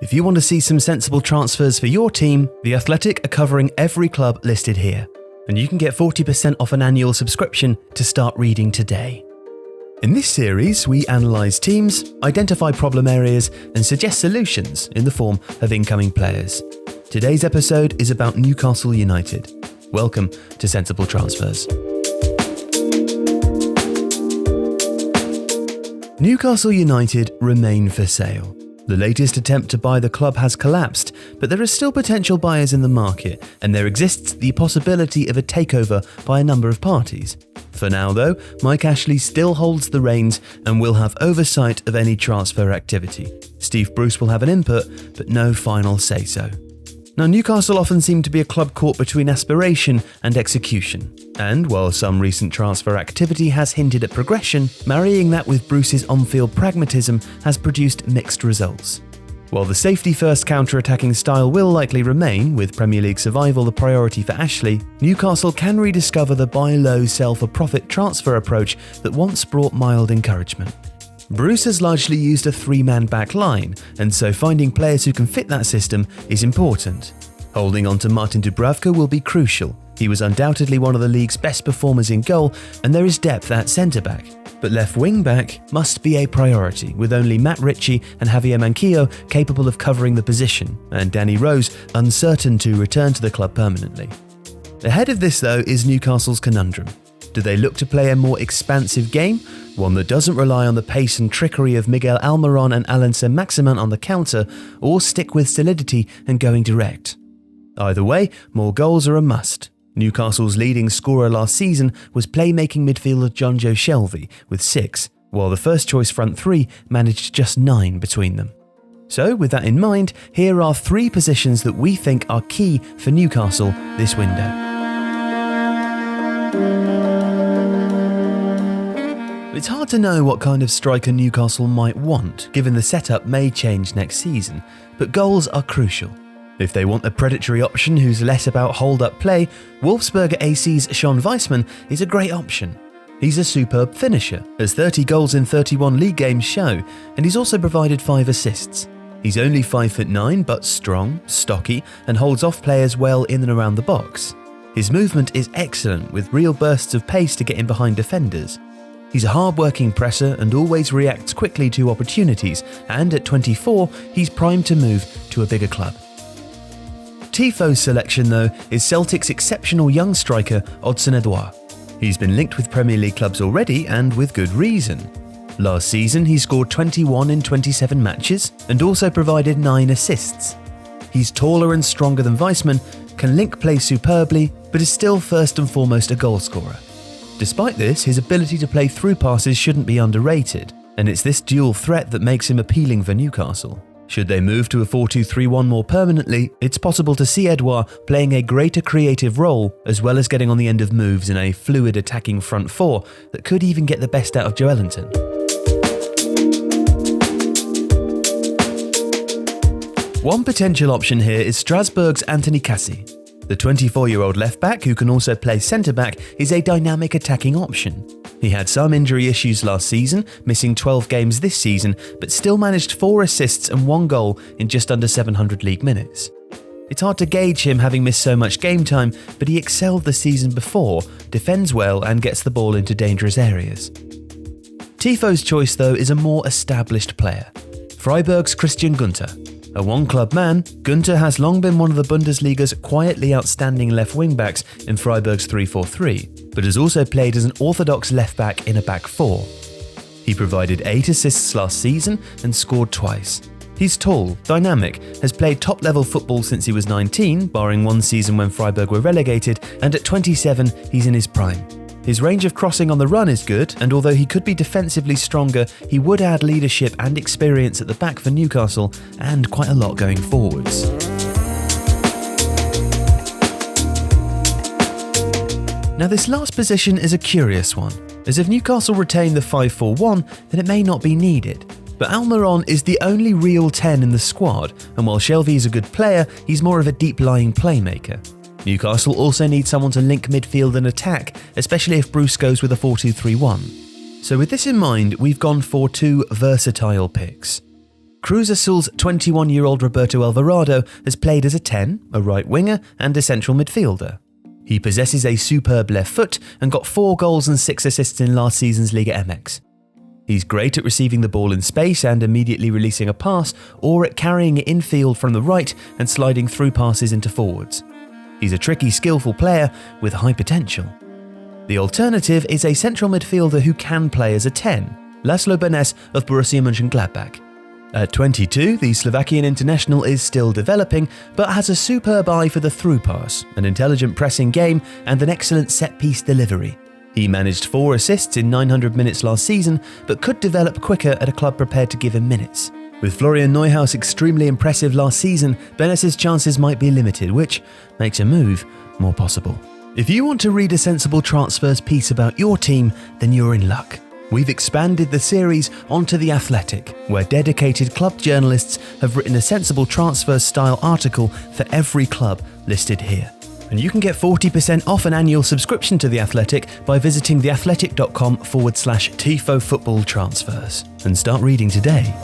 If you want to see some sensible transfers for your team, The Athletic are covering every club listed here, and you can get 40% off an annual subscription to start reading today. In this series, we analyse teams, identify problem areas, and suggest solutions in the form of incoming players. Today's episode is about Newcastle United. Welcome to Sensible Transfers. Newcastle United remain for sale. The latest attempt to buy the club has collapsed, but there are still potential buyers in the market, and there exists the possibility of a takeover by a number of parties. For now though, Mike Ashley still holds the reins and will have oversight of any transfer activity. Steve Bruce will have an input, but no final say-so. Now, Newcastle often seem to be a club caught between aspiration and execution. And while some recent transfer activity has hinted at progression, marrying that with Bruce's on-field pragmatism has produced mixed results. While the safety-first counter-attacking style will likely remain, with Premier League survival the priority for Ashley, Newcastle can rediscover the buy low, sell for profit transfer approach that once brought mild encouragement. Bruce has largely used a three-man back line, and so finding players who can fit that system is important. Holding on to Martin Dubravka will be crucial. He was undoubtedly one of the league's best performers in goal, and there is depth at centre-back. But left wing-back must be a priority, with only Matt Ritchie and Javier Manquillo capable of covering the position, and Danny Rose uncertain to return to the club permanently. Ahead of this, though, is Newcastle's conundrum. Do they look to play a more expansive game, one that doesn't rely on the pace and trickery of Miguel Almiron and Alain Saint-Maximin on the counter, or stick with solidity and going direct? Either way, more goals are a must. Newcastle's leading scorer last season was playmaking midfielder Jonjo Shelvey with 6, while the first-choice front three managed just 9 between them. So, with that in mind, here are 3 positions that we think are key for Newcastle this window. It's hard to know what kind of striker Newcastle might want, given the setup may change next season, but goals are crucial. If they want a predatory option who's less about hold-up play, Wolfsburger AC's Sean Weissman is a great option. He's a superb finisher, as 30 goals in 31 league games show, and he's also provided 5 assists. He's only 5'9", but strong, stocky, and holds off players well in and around the box. His movement is excellent, with real bursts of pace to get in behind defenders. He's a hard-working presser and always reacts quickly to opportunities, and at 24, he's primed to move to a bigger club. Tifo's selection, though, is Celtic's exceptional young striker, Odsonne-Edouard. He's been linked with Premier League clubs already, and with good reason. Last season, he scored 21 in 27 matches, and also provided 9 assists. He's taller and stronger than Weissman, can link play superbly, but is still first and foremost a goalscorer. Despite this, his ability to play through passes shouldn't be underrated, and it's this dual threat that makes him appealing for Newcastle. Should they move to a 4-2-3-1 more permanently, it's possible to see Edouard playing a greater creative role, as well as getting on the end of moves in a fluid attacking front four that could even get the best out of Joelinton. One potential option here is Strasbourg's Anthony Cassie. The 24-year-old left-back, who can also play centre-back, is a dynamic attacking option. He had some injury issues last season, missing 12 games this season, but still managed 4 assists and 1 goal in just under 700 league minutes. It's hard to gauge him having missed so much game time, but he excelled the season before, defends well and gets the ball into dangerous areas. Tifo's choice, though, is a more established player. Freiberg's Christian Gunter. A one-club man, Gunter has long been one of the Bundesliga's quietly outstanding left wing-backs in Freiberg's 3-4-3, but has also played as an orthodox left-back in a back four. He provided 8 assists last season and scored twice. He's tall, dynamic, has played top-level football since he was 19, barring one season when Freiberg were relegated, and at 27, he's in his prime. His range of crossing on the run is good, and although he could be defensively stronger, he would add leadership and experience at the back for Newcastle, and quite a lot going forwards. Now, this last position is a curious one, as if Newcastle retain the 5-4-1, then it may not be needed. But Almiron is the only real 10 in the squad, and while Shelvey is a good player, he's more of a deep-lying playmaker. Newcastle also need someone to link midfield and attack, especially if Bruce goes with a 4-2-3-1. So with this in mind, we've gone for 2 versatile picks. Cruz Azul's 21-year-old Roberto Alvarado has played as a 10, a right winger, and a central midfielder. He possesses a superb left foot and got 4 goals and 6 assists in last season's Liga MX. He's great at receiving the ball in space and immediately releasing a pass, or at carrying it infield from the right and sliding through passes into forwards. He's a tricky, skillful player with high potential. The alternative is a central midfielder who can play as a 10, Laszlo Benes of Borussia Mönchengladbach. At 22, the Slovakian international is still developing, but has a superb eye for the through pass, an intelligent pressing game, and an excellent set-piece delivery. He managed 4 assists in 900 minutes last season, but could develop quicker at a club prepared to give him minutes. With Florian Neuhaus extremely impressive last season, Benes' chances might be limited, which makes a move more possible. If you want to read a sensible transfers piece about your team, then you're in luck. We've expanded the series onto The Athletic, where dedicated club journalists have written a sensible transfers style article for every club listed here. And you can get 40% off an annual subscription to The Athletic by visiting theathletic.com/Tifo Football transfers. And start reading today.